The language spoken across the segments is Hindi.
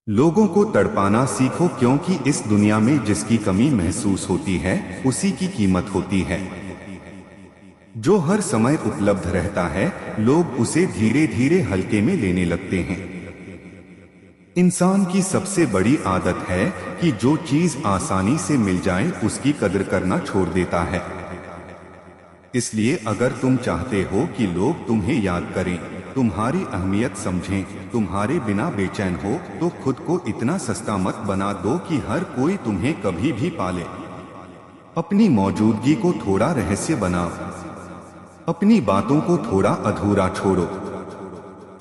लोगों को तड़पाना सीखो, क्योंकि इस दुनिया में जिसकी कमी महसूस होती है उसी की कीमत होती है। जो हर समय उपलब्ध रहता है लोग उसे धीरे धीरे हल्के में लेने लगते हैं। इंसान की सबसे बड़ी आदत है कि जो चीज आसानी से मिल जाए उसकी कदर करना छोड़ देता है। इसलिए अगर तुम चाहते हो कि लोग तुम्हें याद करें, तुम्हारी अहमियत समझें, तुम्हारे बिना बेचैन हो, तो खुद को इतना सस्ता मत बना दो कि हर कोई तुम्हें कभी भी पाले। अपनी मौजूदगी को थोड़ा रहस्य बनाओ, अपनी बातों को थोड़ा अधूरा छोड़ो,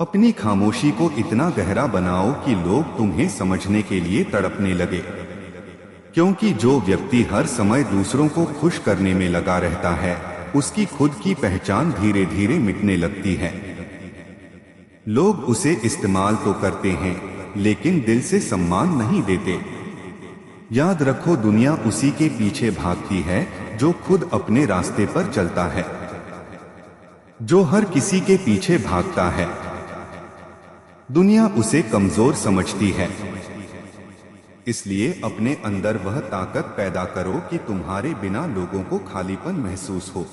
अपनी खामोशी को इतना गहरा बनाओ कि लोग तुम्हें समझने के लिए तड़पने लगे। क्योंकि जो व्यक्ति हर समय दूसरों को खुश करने में लगा रहता है उसकी खुद की पहचान धीरे धीरे मिटने लगती है। लोग उसे इस्तेमाल तो करते हैं लेकिन दिल से सम्मान नहीं देते। याद रखो, दुनिया उसी के पीछे भागती है जो खुद अपने रास्ते पर चलता है। जो हर किसी के पीछे भागता है दुनिया उसे कमजोर समझती है। इसलिए अपने अंदर वह ताकत पैदा करो कि तुम्हारे बिना लोगों को खालीपन महसूस हो।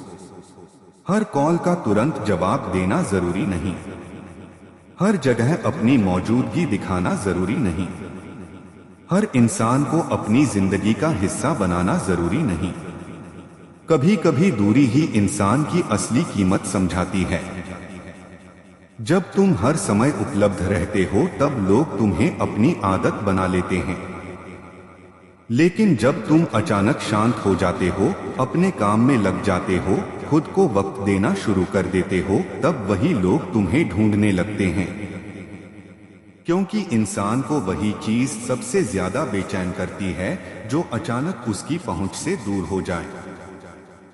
हर कॉल का तुरंत जवाब देना जरूरी नहीं, हर जगह अपनी मौजूदगी दिखाना जरूरी नहीं, हर इंसान को अपनी जिंदगी का हिस्सा बनाना जरूरी नहीं। कभी कभी दूरी ही इंसान की असली कीमत समझाती है। जब तुम हर समय उपलब्ध रहते हो तब लोग तुम्हें अपनी आदत बना लेते हैं। लेकिन जब तुम अचानक शांत हो जाते हो, अपने काम में लग जाते हो, खुद को वक्त देना शुरू कर देते हो, तब वही लोग तुम्हें ढूंढने लगते हैं। क्योंकि इंसान को वही चीज सबसे ज्यादा बेचैन करती है जो अचानक उसकी पहुंच से दूर हो जाए।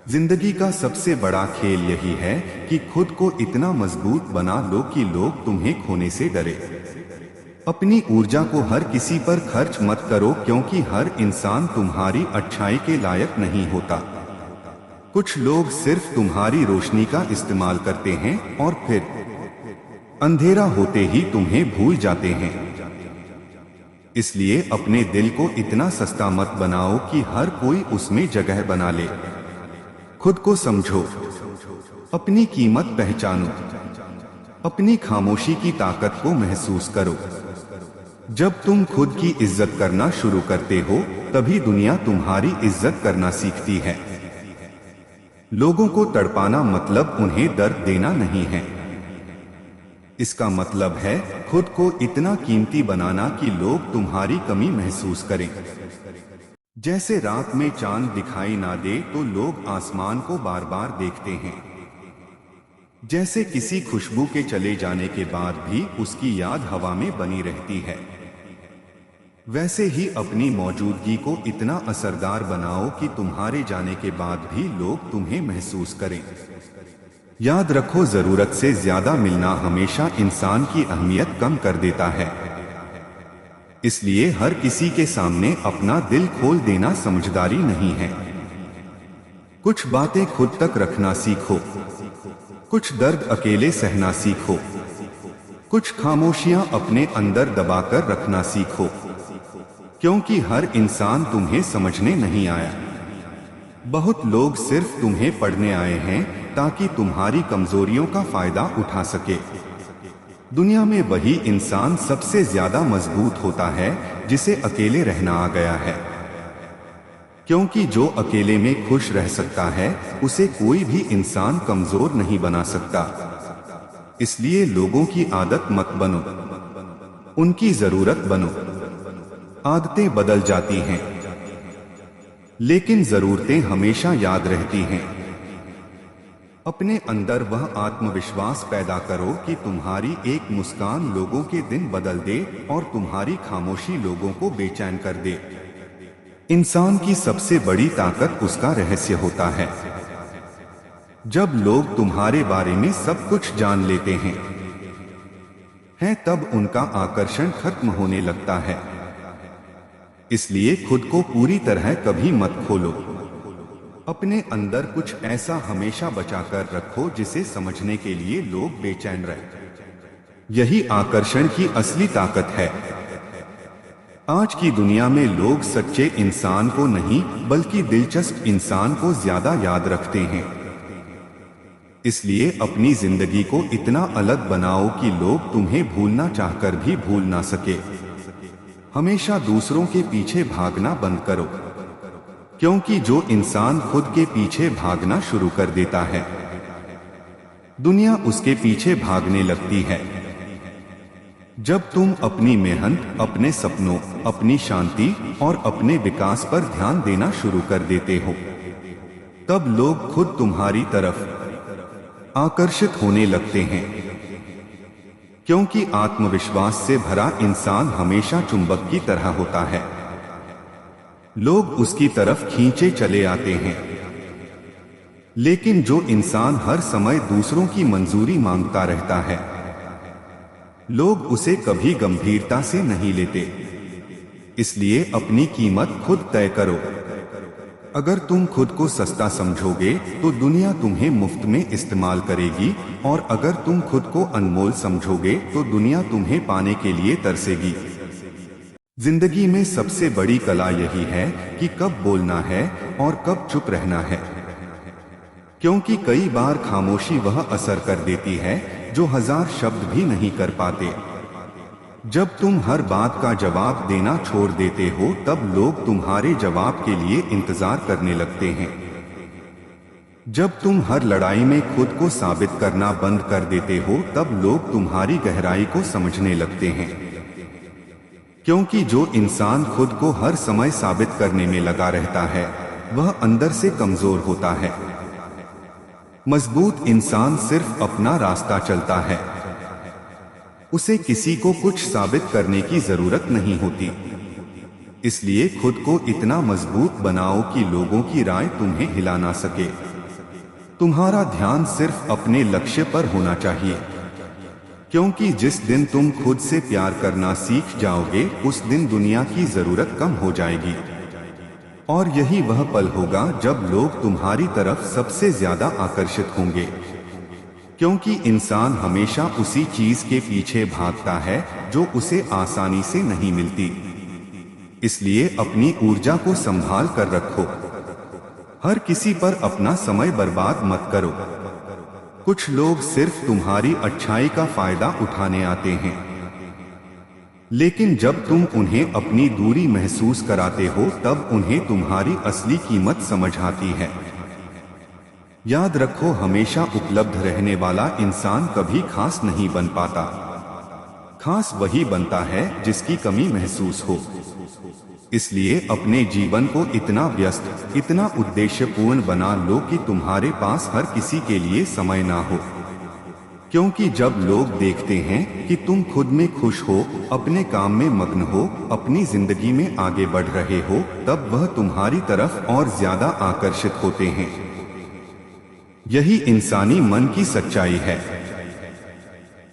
जिंदगी का सबसे बड़ा खेल यही है कि खुद को इतना मजबूत बना लो कि लोग तुम्हें खोने से डरे। अपनी ऊर्जा को हर किसी पर खर्च मत करो, क्योंकि हर इंसान तुम्हारी अच्छाई के लायक नहीं होता। कुछ लोग सिर्फ तुम्हारी रोशनी का इस्तेमाल करते हैं और फिर अंधेरा होते ही तुम्हें भूल जाते हैं। इसलिए अपने दिल को इतना सस्ता मत बनाओ कि हर कोई उसमें जगह बना ले। खुद को समझो, अपनी कीमत पहचानो, अपनी खामोशी की ताकत को महसूस करो। जब तुम खुद की इज्जत करना शुरू करते हो तभी दुनिया तुम्हारी इज्जत करना सीखती है। लोगों को तड़पाना मतलब उन्हें दर्द देना नहीं है। इसका मतलब है खुद को इतना कीमती बनाना कि लोग तुम्हारी कमी महसूस करें। जैसे रात में चांद दिखाई ना दे तो लोग आसमान को बार बार देखते हैं। जैसे किसी खुशबू के चले जाने के बाद भी उसकी याद हवा में बनी रहती है, वैसे ही अपनी मौजूदगी को इतना असरदार बनाओ कि तुम्हारे जाने के बाद भी लोग तुम्हें महसूस करें। याद रखो, जरूरत से ज्यादा मिलना हमेशा इंसान की अहमियत कम कर देता है। इसलिए हर किसी के सामने अपना दिल खोल देना समझदारी नहीं है। कुछ बातें खुद तक रखना सीखो, कुछ दर्द अकेले सहना सीखो, कुछ खामोशियां अपने अंदर दबाकर रखना सीखो, क्योंकि हर इंसान तुम्हें समझने नहीं आया। बहुत लोग सिर्फ तुम्हें पढ़ने आए हैं ताकि तुम्हारी कमजोरियों का फायदा उठा सके। दुनिया में वही इंसान सबसे ज्यादा मजबूत होता है जिसे अकेले रहना आ गया है, क्योंकि जो अकेले में खुश रह सकता है उसे कोई भी इंसान कमजोर नहीं बना सकता। इसलिए लोगों की आदत मत बनो, उनकी जरूरत बनो। आदतें बदल जाती हैं लेकिन जरूरतें हमेशा याद रहती हैं। अपने अंदर वह आत्मविश्वास पैदा करो कि तुम्हारी एक मुस्कान लोगों के दिन बदल दे और तुम्हारी खामोशी लोगों को बेचैन कर दे। इंसान की सबसे बड़ी ताकत उसका रहस्य होता है। जब लोग तुम्हारे बारे में सब कुछ जान लेते हैं तब उनका आकर्षण खत्म होने लगता है। इसलिए खुद को पूरी तरह कभी मत खोलो। अपने अंदर कुछ ऐसा हमेशा बचाकर रखो जिसे समझने के लिए लोग बेचैन रहे। यही आकर्षण की असली ताकत है। आज की दुनिया में लोग सच्चे इंसान को नहीं बल्कि दिलचस्प इंसान को ज्यादा याद रखते हैं। इसलिए अपनी जिंदगी को इतना अलग बनाओ कि लोग तुम्हें भूलना चाहकर भी भूल ना सके। हमेशा दूसरों के पीछे भागना बंद करो, क्योंकि जो इंसान खुद के पीछे भागना शुरू कर देता है, दुनिया उसके पीछे भागने लगती है। जब तुम अपनी मेहनत, अपने सपनों, अपनी शांति और अपने विकास पर ध्यान देना शुरू कर देते हो, तब लोग खुद तुम्हारी तरफ आकर्षित होने लगते हैं। क्योंकि आत्मविश्वास से भरा इंसान हमेशा चुंबक की तरह होता है, लोग उसकी तरफ खींचे चले आते हैं। लेकिन जो इंसान हर समय दूसरों की मंजूरी मांगता रहता है, लोग उसे कभी गंभीरता से नहीं लेते। इसलिए अपनी कीमत खुद तय करो। अगर तुम खुद को सस्ता समझोगे तो दुनिया तुम्हें मुफ्त में इस्तेमाल करेगी, और अगर तुम खुद को अनमोल समझोगे तो दुनिया तुम्हें पाने के लिए तरसेगी। जिंदगी में सबसे बड़ी कला यही है कि कब बोलना है और कब चुप रहना है, क्योंकि कई बार खामोशी वह असर कर देती है जो हजार शब्द भी नहीं कर पाते। जब तुम हर बात का जवाब देना छोड़ देते हो, तब लोग तुम्हारे जवाब के लिए इंतजार करने लगते हैं। जब तुम हर लड़ाई में खुद को साबित करना बंद कर देते हो, तब लोग तुम्हारी गहराई को समझने लगते हैं। क्योंकि जो इंसान खुद को हर समय साबित करने में लगा रहता है, वह अंदर से कमजोर होता है। मजबूत इंसान सिर्फ अपना रास्ता चलता है, उसे किसी को कुछ साबित करने की जरूरत नहीं होती। इसलिए खुद को इतना मजबूत बनाओ कि लोगों की राय तुम्हें हिला ना सके। तुम्हारा ध्यान सिर्फ अपने लक्ष्य पर होना चाहिए, क्योंकि जिस दिन तुम खुद से प्यार करना सीख जाओगे, उस दिन दुनिया की जरूरत कम हो जाएगी। और यही वह पल होगा जब लोग तुम्हारी तरफ सबसे ज्यादा आकर्षित होंगे, क्योंकि इंसान हमेशा उसी चीज के पीछे भागता है जो उसे आसानी से नहीं मिलती। इसलिए अपनी ऊर्जा को संभाल कर रखो। हर किसी पर अपना समय बर्बाद मत करो। कुछ लोग सिर्फ तुम्हारी अच्छाई का फायदा उठाने आते हैं, लेकिन जब तुम उन्हें अपनी दूरी महसूस कराते हो, तब उन्हें तुम्हारी असली कीमत समझ आती है। याद रखो, हमेशा उपलब्ध रहने वाला इंसान कभी खास नहीं बन पाता। खास वही बनता है जिसकी कमी महसूस हो। इसलिए अपने जीवन को इतना व्यस्त, इतना उद्देश्यपूर्ण बना लो कि तुम्हारे पास हर किसी के लिए समय ना हो। क्योंकि जब लोग देखते हैं कि तुम खुद में खुश हो, अपने काम में मग्न हो, अपनी जिंदगी में आगे बढ़ रहे हो, तब वह तुम्हारी तरफ और ज्यादा आकर्षित होते हैं। यही इंसानी मन की सच्चाई है।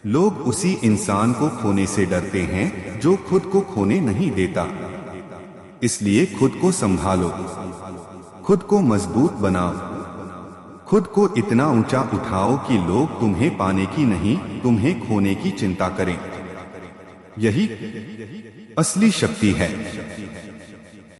लोग उसी इंसान को खोने से डरते हैं जो खुद को खोने नहीं देता। इसलिए खुद को संभालो, खुद को मजबूत बनाओ, खुद को इतना ऊंचा उठाओ कि लोग तुम्हें पाने की नहीं, तुम्हें खोने की चिंता करें। यही असली शक्ति है।